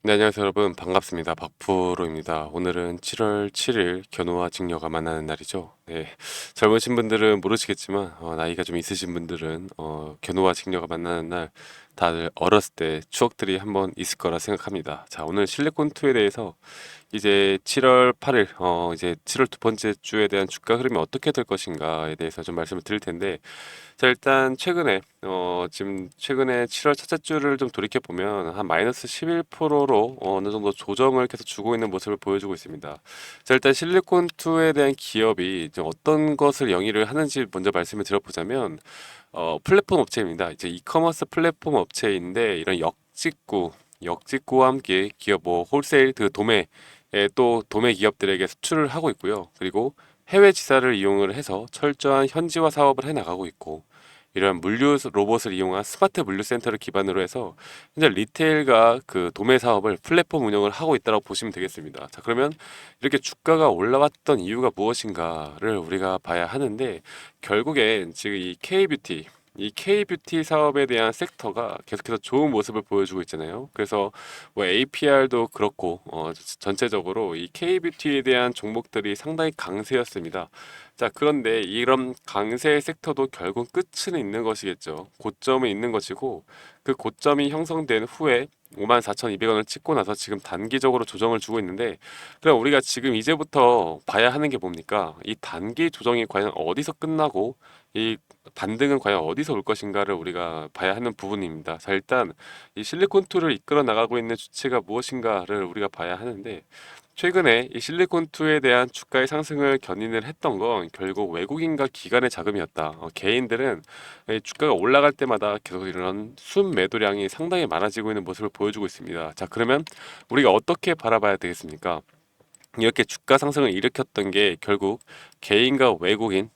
네, 안녕하세요 여러분. 반갑습니다. 박프로입니다. 오늘은 7월 7일 견우와 직녀가 만나는 날이죠. 네, 젊으신 분들은 모르시겠지만 나이가 좀 있으신 분들은 견우와 직녀가 만나는 날 다들 어렸을 때 추억들이 한번 있을 거라 생각합니다. 자, 오늘 실내권투에 대해서 이제 7월 8일 이제 7월 두 번째 주에 대한 주가 흐름이 어떻게 될 것인가에 대해서 좀 말씀을 드릴 텐데, 자, 일단 최근에 지금 최근에 7월 첫째 주를 좀 돌이켜 보면 한 마이너스 11%로 어느 정도 조정을 계속 주고 있는 모습을 보여주고 있습니다. 자, 일단 실리콘2에 대한 기업이 이제 어떤 것을 영위를 하는지 먼저 말씀을 드려보자면, 플랫폼 업체입니다. 이제 이커머스 플랫폼 업체인데, 이런 역직구와 함께 기업 뭐 홀세일 그 도매 또 도매 기업들에게 수출을 하고 있고요. 그리고 해외 지사를 이용을 해서 철저한 현지화 사업을 해 나가고 있고, 이런 물류 로봇을 이용한 스마트 물류 센터를 기반으로 해서 현재 리테일과 그 도매 사업을 플랫폼 운영을 하고 있다고 보시면 되겠습니다. 자, 그러면 이렇게 주가가 올라왔던 이유가 무엇인가를 우리가 봐야 하는데, 결국엔 지금 이 K뷰티 사업에 대한 섹터가 계속해서 좋은 모습을 보여주고 있잖아요. 그래서 뭐 APR도 그렇고 전체적으로 이 K뷰티에 대한 종목들이 상당히 강세였습니다. 자, 그런데 이런 강세 섹터도 결국 끝은 있는 것이겠죠. 고점은 있는 것이고, 그 고점이 형성된 후에 54,200원을 찍고 나서 지금 단기적으로 조정을 주고 있는데, 그럼 우리가 지금 이제부터 봐야 하는 게 뭡니까? 이 단기 조정이 과연 어디서 끝나고 이 반등은 과연 어디서 올 것인가를 우리가 봐야 하는 부분입니다. 자, 일단 이 실리콘투를 이끌어 나가고 있는 주체가 무엇인가를 우리가 봐야 하는데, 최근에 이 실리콘2에 대한 주가의 상승을 견인을 했던 건 결국 외국인과 기관의 자금이었다. 개인들은 이 주가가 올라갈 때마다 계속 이런 순매도량이 상당히 많아지고 있는 모습을 보여주고 있습니다. 자, 그러면 우리가 어떻게 바라봐야 되겠습니까? 이렇게 주가 상승을 일으켰던 게 결국 개인과 외국인,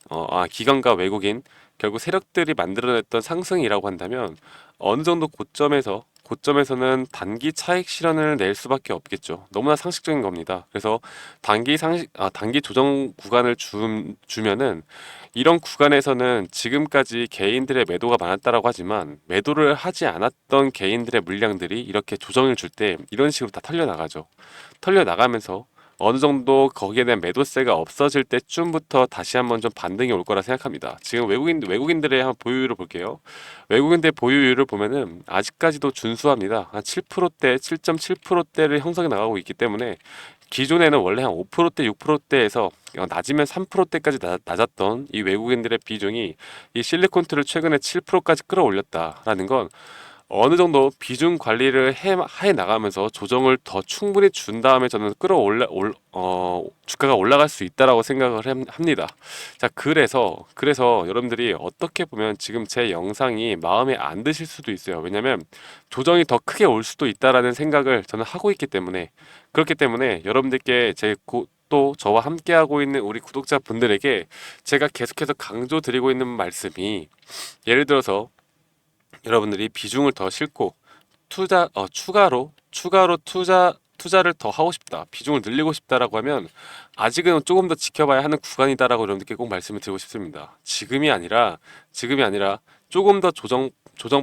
기관과 외국인, 결국 세력들이 만들어냈던 상승이라고 한다면, 어느 정도 고점에서는 단기 차익 실현을 낼 수밖에 없겠죠. 너무나 상식적인 겁니다. 그래서 단기 조정 구간을 주면은, 이런 구간에서는 지금까지 개인들의 매도가 많았다라고 하지만 매도를 하지 않았던 개인들의 물량들이 이렇게 조정을 줄 때 이런 식으로 다 털려 나가죠. 털려 나가면서 어느 정도 거기에 대한 매도세가 없어질 때쯤부터 다시 한번 좀 반등이 올 거라 생각합니다. 지금 외국인들의 한 보유율을 볼게요. 외국인들 보유율을 보면은 아직까지도 준수합니다. 한 7%대, 7.7%대를 형성해 나가고 있기 때문에, 기존에는 원래 한 5%대, 6%대에서 낮으면 3%대까지 낮았던 이 외국인들의 비중이 이 실리콘트를 최근에 7%까지 끌어올렸다라는 건 어느 정도 비중 관리를 해 나가면서 조정을 더 충분히 준 다음에 저는 주가가 올라갈 수 있다라고 생각을 합니다. 자, 그래서 여러분들이 어떻게 보면 지금 제 영상이 마음에 안 드실 수도 있어요. 왜냐면 조정이 더 크게 올 수도 있다라는 생각을 저는 하고 있기 때문에, 그렇기 때문에 여러분들께 또 저와 함께하고 있는 우리 구독자분들에게 제가 계속해서 강조드리고 있는 말씀이, 예를 들어서 여러분들이 비중을 더 싣고 추가로 투자를 더 하고 싶다, 비중을 늘리고 싶다라고 하면 아직은 조금 더 지켜봐야 하는 구간이다라고 여러분들께 꼭 말씀을 드리고 싶습니다. 지금이 아니라 조금 더 조정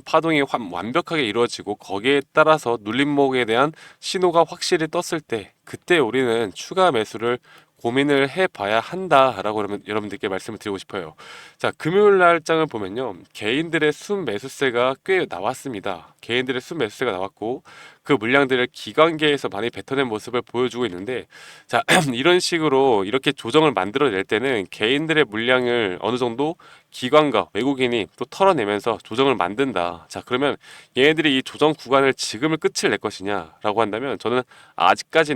파동이 완벽하게 이루어지고 거기에 따라서 눌림목에 대한 신호가 확실히 떴을 때, 그때 우리는 추가 매수를 고민을 해봐야 한다라고 여러분들께 말씀을 드리고 싶어요. 자, 금요일 날장을 보면요, 개인들의 순매수세가 꽤 나왔습니다. 개인들의 순매수세가 나왔고, 그 물량들을 기관계에서 많이 뱉어낸 모습을 보여주고 있는데, 자, 이런 식으로 이렇게 조정을 만들어낼 때는 개인들의 물량을 어느 정도 기관과 외국인이 또 털어내면서 조정을 만든다. 자, 그러면 얘네들이 이 조정 구간을 지금을 끝을 낼 것이냐라고 한다면, 저는 아직까지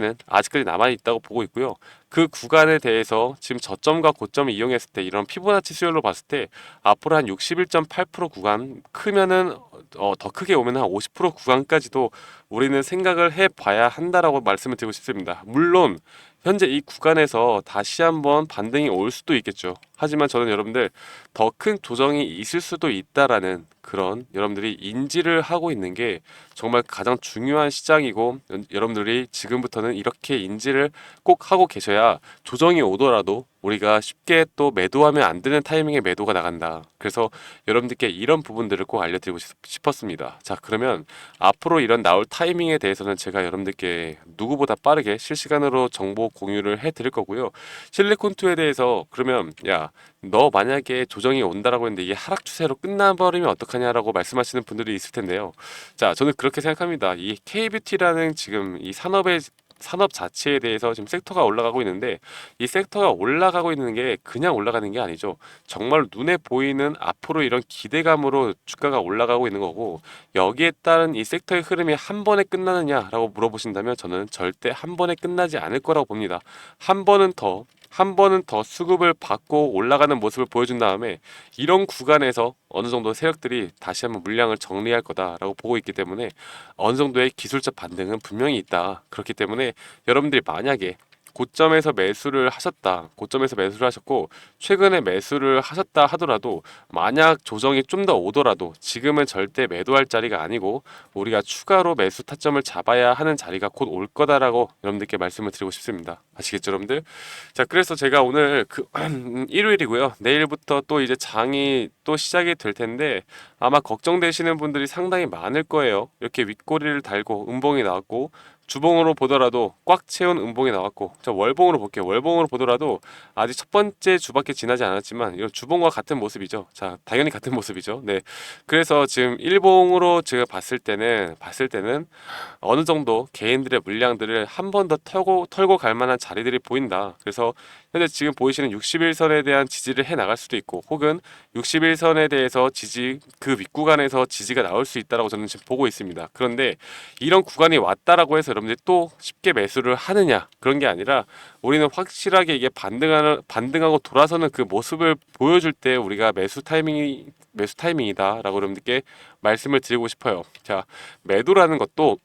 남아 있다고 보고 있고요. 그 구간에 대해서 지금 저점과 고점을 이용했을 때 이런 피보나치 수열로 봤을 때 앞으로 한 61.8% 구간, 크면은 더 크게 오면 한 50% 구간까지도 우리는 생각을 해봐야 한다라고 말씀을 드리고 싶습니다. 물론 현재 이 구간에서 다시 한번 반등이 올 수도 있겠죠. 하지만 저는 여러분들 더 큰 조정이 있을 수도 있다라는 그런 여러분들이 인지를 하고 있는 게 정말 가장 중요한 시장이고, 여러분들이 지금부터는 이렇게 인지를 꼭 하고 계셔야 조정이 오더라도 우리가 쉽게 또 매도하면 안 되는 타이밍에 매도가 나간다. 그래서 여러분들께 이런 부분들을 꼭 알려드리고 싶었습니다. 자, 그러면 앞으로 이런 나올 타이밍에 대해서는 제가 여러분들께 누구보다 빠르게 실시간으로 정보 공유를 해드릴 거고요. 실리콘2에 대해서 그러면 야, 너 만약에 조정이 온다라고 했는데 이게 하락 추세로 끝나버리면 어떡하냐라고 말씀하시는 분들이 있을 텐데요. 자, 저는 그렇게 생각합니다. 이 K뷰티라는 지금 이 산업 자체에 대해서 지금 섹터가 올라가고 있는데, 이 섹터가 올라가고 있는 게 그냥 올라가는 게 아니죠. 정말 눈에 보이는 앞으로 이런 기대감으로 주가가 올라가고 있는 거고, 여기에 따른 이 섹터의 흐름이 한 번에 끝나느냐라고 물어보신다면 저는 절대 한 번에 끝나지 않을 거라고 봅니다. 한 번은 더 수급을 받고 올라가는 모습을 보여준 다음에 이런 구간에서 어느 정도 세력들이 다시 한번 물량을 정리할 거다라고 보고 있기 때문에 어느 정도의 기술적 반등은 분명히 있다. 그렇기 때문에 여러분들이 만약에 고점에서 매수를 하셨고 최근에 매수를 하셨다 하더라도, 만약 조정이 좀 더 오더라도 지금은 절대 매도할 자리가 아니고 우리가 추가로 매수 타점을 잡아야 하는 자리가 곧 올 거다라고 여러분들께 말씀을 드리고 싶습니다. 아시겠죠, 여러분들? 자, 그래서 제가 오늘 일요일이고요. 내일부터 또 이제 장이 또 시작이 될 텐데 아마 걱정되시는 분들이 상당히 많을 거예요. 이렇게 윗꼬리를 달고 음봉이 나왔고, 주봉으로 보더라도 꽉 채운 음봉이 나왔고, 자, 월봉으로 볼게요. 월봉으로 보더라도 아직 첫 번째 주밖에 지나지 않았지만 이건 주봉과 같은 모습이죠. 자, 당연히 같은 모습이죠. 네, 그래서 지금 일봉으로 제가 봤을 때는 어느 정도 개인들의 물량들을 한 번 더 털고 갈 만한 자리들이 보인다. 그래서 현재 지금 보이시는 61선에 대한 지지를 해 나갈 수도 있고, 혹은 61선에 대해서 그 윗구간에서 지지가 나올 수 있다라고 저는 지금 보고 있습니다. 그런데 이런 구간이 왔다라고 해서 여러분들이 또 쉽게 매수를 하느냐, 그런 게 아니라 우리는 확실하게 이게 반등하고 돌아서는 그 모습을 보여줄 때 우리가 매수 타이밍이다라고 여러분들께 말씀을 드리고 싶어요. 자, 매도라는 것도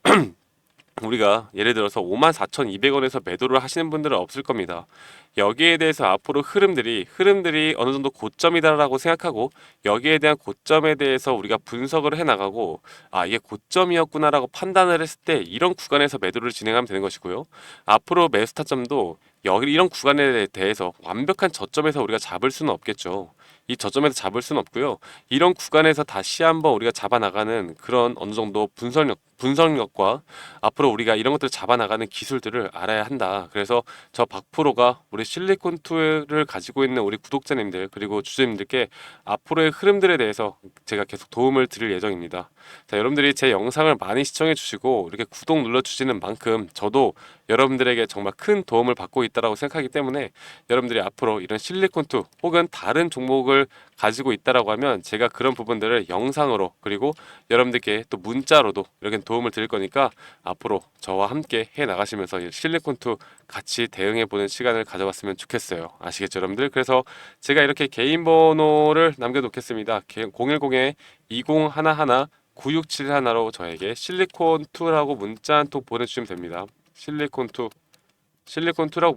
우리가 예를 들어서 54,200원에서 매도를 하시는 분들은 없을 겁니다. 여기에 대해서 앞으로 흐름들이 어느 정도 고점이다라고 생각하고, 여기에 대한 고점에 대해서 우리가 분석을 해 나가고, 아, 이게 고점이었구나라고 판단을 했을 때 이런 구간에서 매도를 진행하면 되는 것이고요. 앞으로 매수 타점도 여기 이런 구간에 대해서 완벽한 저점에서 우리가 잡을 수는 없겠죠. 이 저점에서 잡을 수는 없고요. 이런 구간에서 다시 한번 우리가 잡아 나가는 그런 어느 정도 분석력과 앞으로 우리가 이런 것들을 잡아 나가는 기술들을 알아야 한다. 그래서 저 박프로가 우리 실리콘2를 가지고 있는 우리 구독자님들 그리고 주주님들께 앞으로의 흐름들에 대해서 제가 계속 도움을 드릴 예정입니다. 자, 여러분들이 제 영상을 많이 시청해 주시고 이렇게 구독 눌러 주시는 만큼 저도 여러분들에게 정말 큰 도움을 받고 있다라고 생각하기 때문에, 여러분들이 앞으로 이런 실리콘2 혹은 다른 종목을 가지고 있다라고 하면 제가 그런 부분들을 영상으로, 그리고 여러분들께 또 문자로도 이렇게 도움을 드릴 거니까 앞으로 저와 함께 해 나가시면서 이 실리콘2 같이 대응해 보는 시간을 가져봤으면 좋겠어요. 아시겠죠, 여러분들? 그래서 제가 이렇게 개인 번호를 남겨놓겠습니다. 010-2011-9671로 저에게 실리콘2라고 문자 한 통 보내주시면 됩니다. 실리콘2라고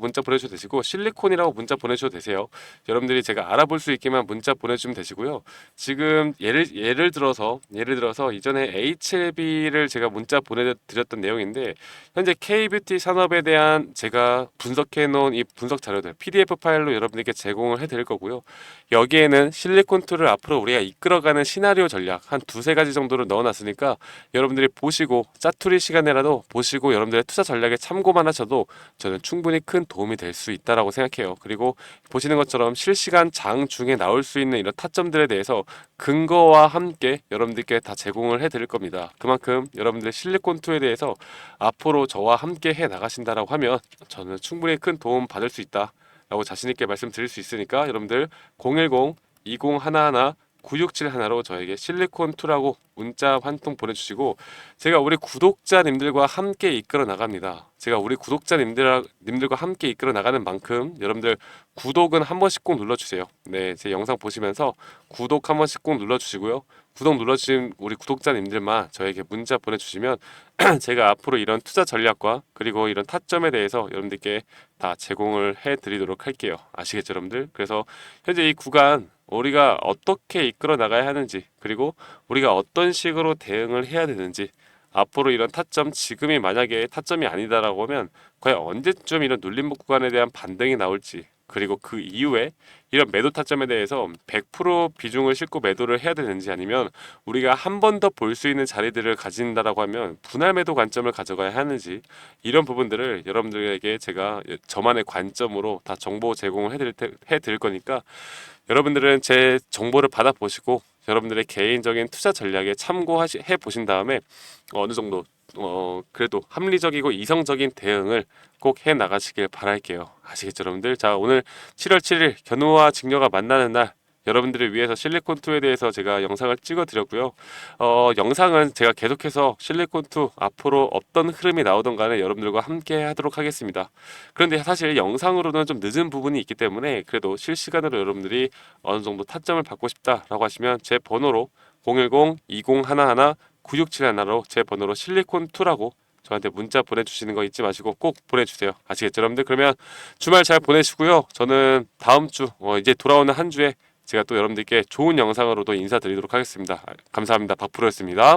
문자 보내주셔도 되시고, 실리콘이라고 문자 보내주셔도 되세요. 여러분들이 제가 알아볼 수 있게만 문자 보내주시면 되시고요. 지금 예를 들어서 이전에 HLB를 제가 문자 보내드렸던 내용인데, 현재 K뷰티 산업에 대한 제가 분석해 놓은 이 분석 자료들 PDF 파일로 여러분들께 제공을 해드릴 거고요. 여기에는 실리콘2를 앞으로 우리가 이끌어가는 시나리오 전략 한 두세 가지 정도를 넣어놨으니까 여러분들이 보시고, 짜투리 시간에라도 보시고 여러분들의 투자 전략에 참고만 하셔도 저는 충분히 큰 도움이 될 수 있다라고 생각해요. 그리고 보시는 것처럼 실시간 장 중에 나올 수 있는 이런 타점들에 대해서 근거와 함께 여러분들께 다 제공을 해드릴 겁니다. 그만큼 여러분들의 실리콘2에 대해서 앞으로 저와 함께 해 나가신다라고 하면 저는 충분히 큰 도움 받을 수 있다 라고 자신있게 말씀드릴 수 있으니까, 여러분들 010-2011-9671로 저에게 실리콘2라고 문자 한 통 보내주시고, 제가 우리 구독자님들과 함께 이끌어 나갑니다. 제가 우리 구독자님들과 함께 이끌어 나가는 만큼 여러분들 구독은 한 번씩 꼭 눌러주세요. 네, 제 영상 보시면서 구독 한 번씩 꼭 눌러주시고요. 구독 눌러주신 우리 구독자님들만 저에게 문자 보내주시면 제가 앞으로 이런 투자 전략과 그리고 이런 타점에 대해서 여러분들께 다 제공을 해드리도록 할게요. 아시겠죠, 여러분들? 그래서 현재 이 구간 우리가 어떻게 이끌어 나가야 하는지, 그리고 우리가 어떤 식으로 대응을 해야 되는지, 앞으로 이런 타점, 지금이 만약에 타점이 아니다라고 하면 과연 언제쯤 이런 눌림목 구간에 대한 반등이 나올지, 그리고 그 이후에 이런 매도 타점에 대해서 100% 비중을 싣고 매도를 해야 되는지, 아니면 우리가 한 번 더 볼 수 있는 자리들을 가진다라고 하면 분할 매도 관점을 가져가야 하는지, 이런 부분들을 여러분들에게 제가 저만의 관점으로 다 정보 제공을 해드릴 거니까 여러분들은 제 정보를 받아보시고 여러분들의 개인적인 투자 전략에 참고해 보신 다음에 어느 정도 그래도 합리적이고 이성적인 대응을 꼭 해 나가시길 바랄게요. 아시겠죠, 여러분들? 자, 오늘 7월 7일 견우와 직녀가 만나는 날, 여러분들을 위해서 실리콘2에 대해서 제가 영상을 찍어 드렸고요. 영상은 제가 계속해서 실리콘2 앞으로 어떤 흐름이 나오던 간에 여러분들과 함께 하도록 하겠습니다. 그런데 사실 영상으로는 좀 늦은 부분이 있기 때문에 그래도 실시간으로 여러분들이 어느 정도 타점을 받고 싶다라고 하시면 제 번호로 010-2011-9671로 제 번호로 실리콘2라고 저한테 문자 보내주시는 거 잊지 마시고 꼭 보내주세요. 아시겠죠, 여러분들? 그러면 주말 잘 보내시고요. 저는 다음 주 이제 돌아오는 한 주에 제가 또 여러분들께 좋은 영상으로도 인사드리도록 하겠습니다. 감사합니다. 박프로였습니다.